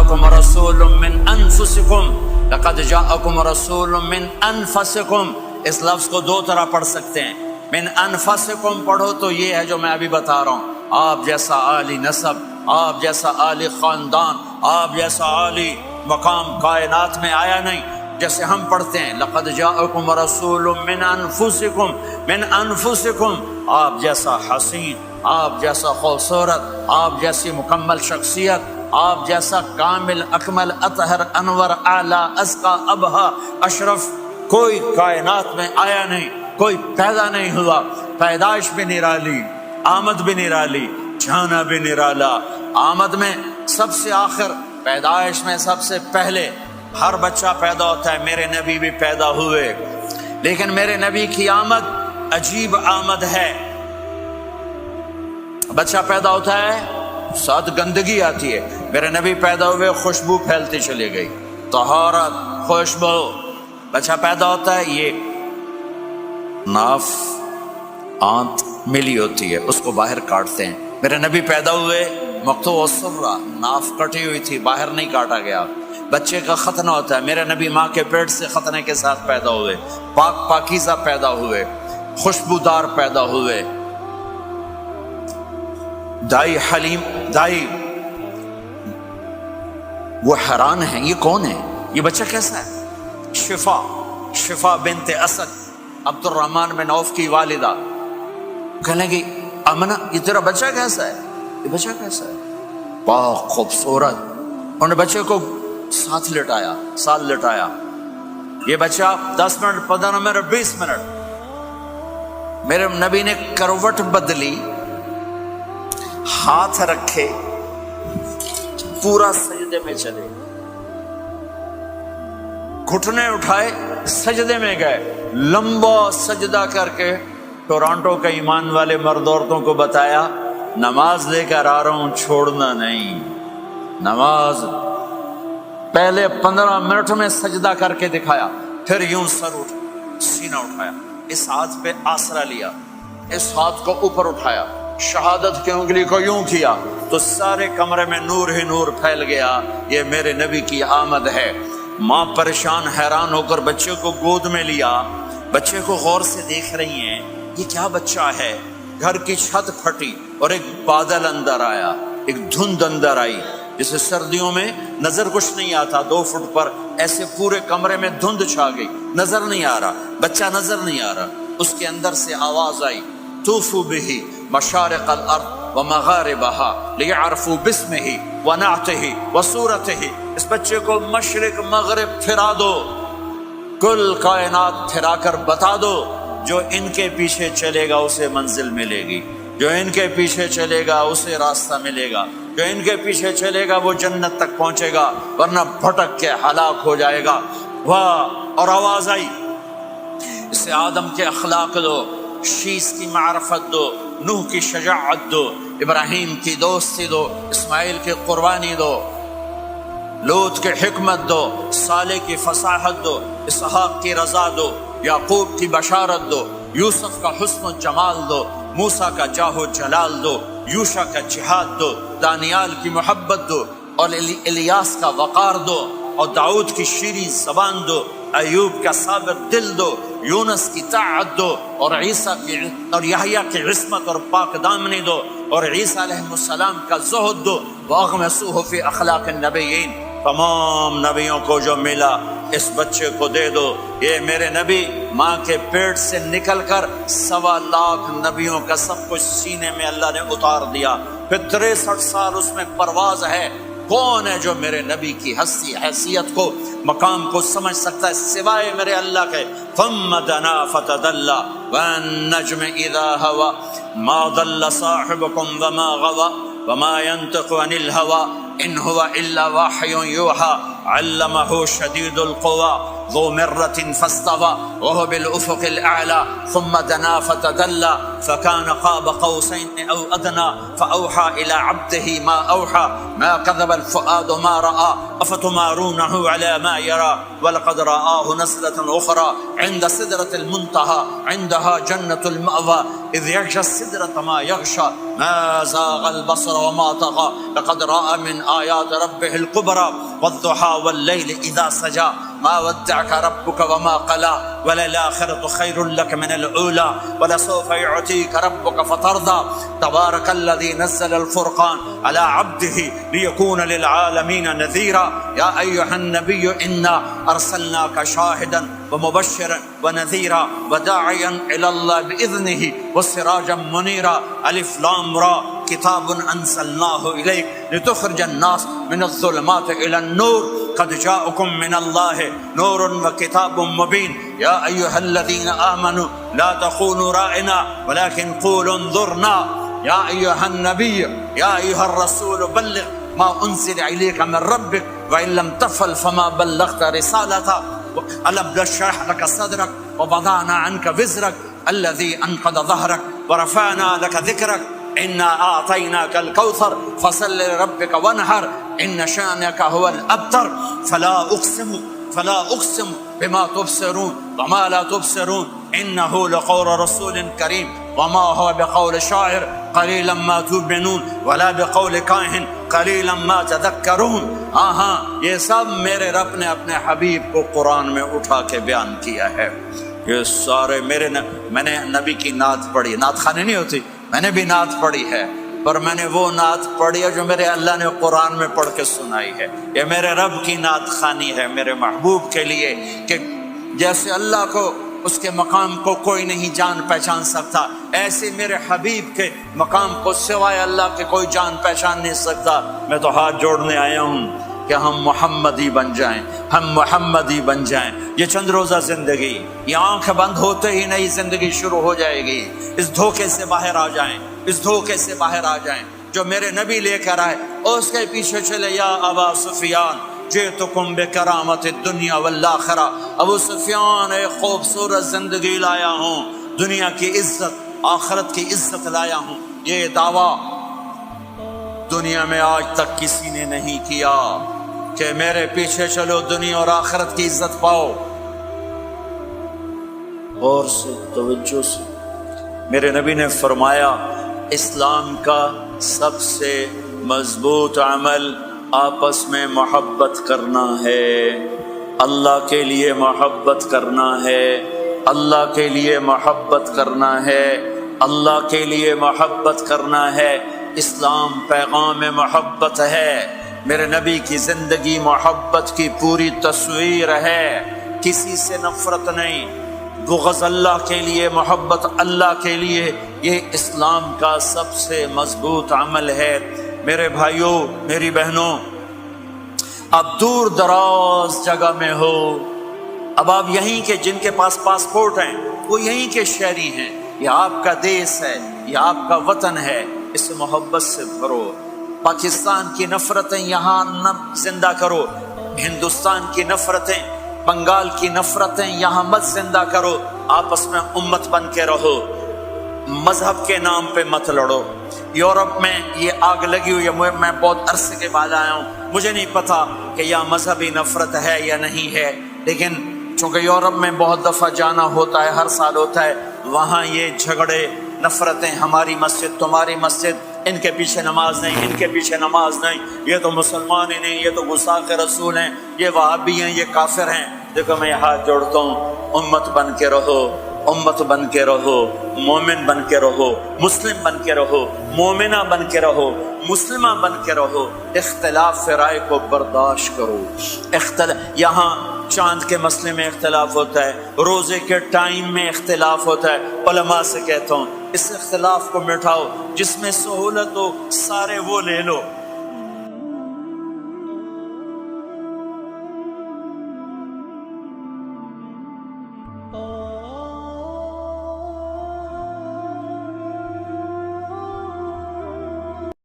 جاءکم رسول من انفسکم، لقد جاءکم رسول من انفسکم، اس لفظ کو دو طرح پڑھ سکتے ہیں، من انفسکم پڑھو تو یہ ہے جو میں ابھی بتا رہا ہوں، آپ جیسا عالی نسب، آپ جیسا عالی خاندان، آپ جیسا عالی مقام کائنات میں آیا نہیں، جیسے ہم پڑھتے ہیں لقد جاءکم رسول من انفسکم، من انفسکم، آپ جیسا حسین، آپ جیسا خوبصورت، آپ جیسی مکمل شخصیت، آپ جیسا کامل اکمل اطہر انور اعلیٰ ازکی ابہا اشرف کوئی کائنات میں آیا نہیں، کوئی پیدا نہیں ہوا، پیدائش بھی نرالی، آمد بھی نرالی، جانا بھی نرالا، آمد میں سب سے آخر، پیدائش میں سب سے پہلے۔ ہر بچہ پیدا ہوتا ہے، میرے نبی بھی پیدا ہوئے، لیکن میرے نبی کی آمد عجیب آمد ہے۔ بچہ پیدا ہوتا ہے، ساتھ گندگی آتی ہے، میرے نبی پیدا ہوئے، خوشبو پھیلتی چلی گئی، طہارت، خوشبو۔ بچہ پیدا ہوتا ہے، یہ ناف آنت ملی ہوتی ہے، اس کو باہر کاٹتے ہیں، میرے نبی پیدا ہوئے، مقطوع السرہ، ناف کٹی ہوئی تھی، باہر نہیں کاٹا گیا۔ بچے کا ختنہ ہوتا ہے، میرے نبی ماں کے پیٹ سے ختنے کے ساتھ پیدا ہوئے، پاک پاکیزہ پیدا ہوئے، خوشبودار پیدا ہوئے۔ دائی حلیم، دائی وہ حیران ہیں، یہ کون ہے، یہ بچہ کیسا ہے؟ شفا بنت اسد، عبد الرحمن بن عوف کی والدہ، کہنے لگی امنہ یہ تیرا بچہ کیسا ہے، یہ بچہ کیسا ہے، پاک خوبصورت۔ انہوں نے بچے کو ساتھ لٹایا، یہ بچہ 10 منٹ 15 منٹ 20 منٹ، میرے نبی نے کروٹ بدلی، ہاتھ رکھے، پورا سجدے میں چلے، گھٹنے اٹھائے، سجدے میں گئے، لمبا سجدہ کر کے ٹورانٹو کے ایمان والے مرد عورتوں کو بتایا نماز لے کر آ رہا ہوں، چھوڑنا نہیں، نماز پہلے 15 منٹ میں سجدہ کر کے دکھایا، پھر یوں سینہ اٹھایا، اس ہاتھ پہ آسرا لیا، اس ہاتھ کو اوپر اٹھایا، شہادت کی انگلی کو یوں کیا تو سارے کمرے میں نور ہی نور پھیل گیا، یہ میرے نبی کی آمد ہے۔ ماں پریشان حیران ہو کر بچے کو گود میں لیا، بچے کو غور سے دیکھ رہی ہیں، یہ کیا بچہ ہے؟ گھر کی چھت پھٹی اور ایک بادل اندر آیا، ایک دھند اندر آئی، جسے سردیوں میں نظر کچھ نہیں آتا، 2 فٹ پر ایسے پورے کمرے میں دھند چھا گئی، نظر نہیں آ رہا، بچہ نظر نہیں آ رہا، اس کے اندر سے آواز آئی طوفوا به مشارق الارض ومغاربها لیعرفوا باسمه ونعته وصورته، اس بچے کو مشرق مغرب پھرا دو، کل کائنات پھرا کر بتا دو، جو ان کے پیچھے چلے گا اسے منزل ملے گی، جو ان کے پیچھے چلے گا اسے راستہ ملے گا، جو ان کے پیچھے چلے گا وہ جنت تک پہنچے گا، ورنہ بھٹک کے ہلاک ہو جائے گا۔ واہ! اور آواز آئی اسے آدم کے اخلاق دو، شیس کی معرفت دو، نوح کی شجاعت دو، ابراہیم کی دوستی دو، اسماعیل کی قربانی دو، لوط کی حکمت دو، صالح کی فصاحت دو، اسحاق کی رضا دو، یعقوب کی بشارت دو، یوسف کا حسن و جمال دو، موسیٰ کا جاہ و جلال دو، یوشع کا جہاد دو، دانیال کی محبت دو، اور الیاس کا وقار دو، اور داؤد کی شیریں زبان دو، ایوب کا صابر دل دو، یونس کی طاعت دو، اور عیسیٰ کی اور یحییٰ کی عصمت اور پاک دامنی دو، اور عیسیٰ علیہ السلام کا زہد دو، وَأَغْمَسُوهُ فِي أَخْلَاقِ النَّبِيِّينَ، تمام نبیوں کو جو ملا اس بچے کو دے دو۔ یہ میرے نبی ماں کے پیٹ سے نکل کر 1.25 لاکھ نبیوں کا سب کچھ سینے میں اللہ نے اتار دیا، پھر 63 سال اس میں پرواز ہے۔ کون ہے جو میرے نبی کی ہستی حیثیت کو مقام کو سمجھ سکتا ہے سوائے میرے اللہ کے؟ ثم دنا فتدلى والنجم اذا هوى ما ضل صاحبكم وما غوى وما ينطق عن الهوى ان هو الا وحي يوحى علمه شديد القوى ذو مرة فاستوى وهو بالافق الاعلى ثم دنا فتدلى فكان قاب قوسين أو أدنى فأوحى إلى عبده ما أوحى ما كذب الفؤاد ما رأى أفتمارونه على ما يرى ولقد رآه نزلة أخرى عند سدرة المنتهى عندها جنة المأوى إذ يغشى السدرة ما يغشى ما زاغ البصر وما طغى لقد رأى من آيات ربه الكبرى والضحى والليل إذا سجى ما ودعك ربك وما قلى وللآخرة خير لك من الأولى ولسوف يعطيك ربك فترضى تبارك الذي نزل الفرقان على عبده ليكون للعالمين نذيرا يا أيها النبي إنا أرسلناك شاهدا ومبشرا ونذيرا وداعيا إلى الله بإذنه وسراجا منيرا ألف لام را كتاب أنزلناه إليك لتخرج الناس من الظلمات إلى النور قد جاءكم من الله نور وكتاب مبين يا أيها الذين آمنوا لا تخونوا رائنا ولكن قولوا انظرنا يا أيها النبي يا أيها الرسول بلغ ما أنزل إليك من ربك وإن لم تفعل فما بلغت رسالته ألم نشرح لك صدرك ووضعنا عنك وزرك الذي أنقض ظهرك ورفعنا لك ذكرك إنا أعطيناك الكوثر فصل لربك وانحر إن شانك هو الأبتر فلا أقسم بما تبصرون وما لا تبصرون إنه لقول رسول كريم وما هو بقول شاعر قليلا ما تؤمنون ولا بقول کاہن قلیلا ما تذکرون. یہ سب میرے رب نے اپنے حبیب کو قرآن میں اٹھا کے بیان کیا ہے. یہ سارے میں نے نبی کی نعت پڑھی. نعت خوانی نہیں ہوتی، میں نے بھی نعت پڑھی ہے، پر میں نے وہ نعت پڑھی ہے جو میرے اللہ نے قرآن میں پڑھ کے سنائی ہے. یہ میرے رب کی نعت خوانی ہے میرے محبوب کے لیے، کہ جیسے اللہ کو اس کے مقام کو کوئی نہیں جان پہچان سکتا، ایسے میرے حبیب کے مقام کو سوائے اللہ کے کوئی جان پہچان نہیں سکتا. میں تو ہاتھ جوڑنے آیا ہوں کہ ہم محمدی بن جائیں، ہم محمدی بن جائیں. یہ چند روزہ زندگی، یہ آنکھ بند ہوتے ہی نئی زندگی شروع ہو جائے گی. اس دھوکے سے باہر آ جائیں، اس دھوکے سے باہر آ جائیں جو میرے نبی لے کر آئے اور اس کے پیچھے چلے. یا ابا سفیان جئتکم بکرامت الدنیا والآخرہ، ابو سفیان ایک خوبصورت زندگی لایا ہوں، دنیا کی عزت آخرت کی عزت لایا ہوں. یہ دعویٰ دنیا میں آج تک کسی نے نہیں کیا کہ میرے پیچھے چلو دنیا اور آخرت کی عزت پاؤ. اور سے توجہ سے میرے نبی نے فرمایا اسلام کا سب سے مضبوط عمل آپس میں محبت کرنا ہے. اللہ کے لیے محبت کرنا ہے، اللہ کے لیے محبت کرنا ہے، اللہ کے لیے محبت کرنا ہے. اسلام پیغام محبت ہے. میرے نبی کی زندگی محبت کی پوری تصویر ہے. کسی سے نفرت نہیں، بغض اللہ کے لیے، محبت اللہ کے لیے. یہ اسلام کا سب سے مضبوط عمل ہے. میرے بھائیوں، میری بہنوں، اب دور دراز جگہ میں ہو، اب آپ یہیں کے جن کے پاس پاسپورٹ ہیں وہ یہیں کے شہری ہیں. یہ آپ کا دیس ہے، یہ آپ کا وطن ہے. اس محبت سے بھرو. پاکستان کی نفرتیں یہاں نہ زندہ کرو، ہندوستان کی نفرتیں، بنگال کی نفرتیں یہاں مت زندہ کرو. آپس میں امت بن کے رہو، مذہب کے نام پہ مت لڑو. یورپ میں یہ آگ لگی ہوئی ہے. میں بہت عرصے کے بعد آیا ہوں، مجھے نہیں پتا کہ یہاں مذہبی نفرت ہے یا نہیں ہے، لیکن چونکہ یورپ میں بہت دفعہ جانا ہوتا ہے، ہر سال ہوتا ہے، وہاں یہ جھگڑے، نفرتیں، ہماری مسجد تمہاری مسجد، ان کے پیچھے نماز نہیں، ان کے پیچھے نماز نہیں، یہ تو مسلمان ہی نہیں، یہ تو گستاخ رسول ہیں، یہ وہابی ہیں، یہ کافر ہیں. دیکھو میں ہاتھ جوڑتا ہوں، امت بن کے رہو، امت بن کے رہو، مومن بن کے رہو، مسلم بن کے رہو، مومنہ بن کے رہو، مسلمہ بن کے رہو. اختلاف رائے کو برداشت کرو. یہاں چاند کے مسئلے میں اختلاف ہوتا ہے، روزے کے ٹائم میں اختلاف ہوتا ہے. علماء سے کہتا ہوں اس اختلاف کو مٹھاؤ، جس میں سہولت ہو سارے وہ لے لو.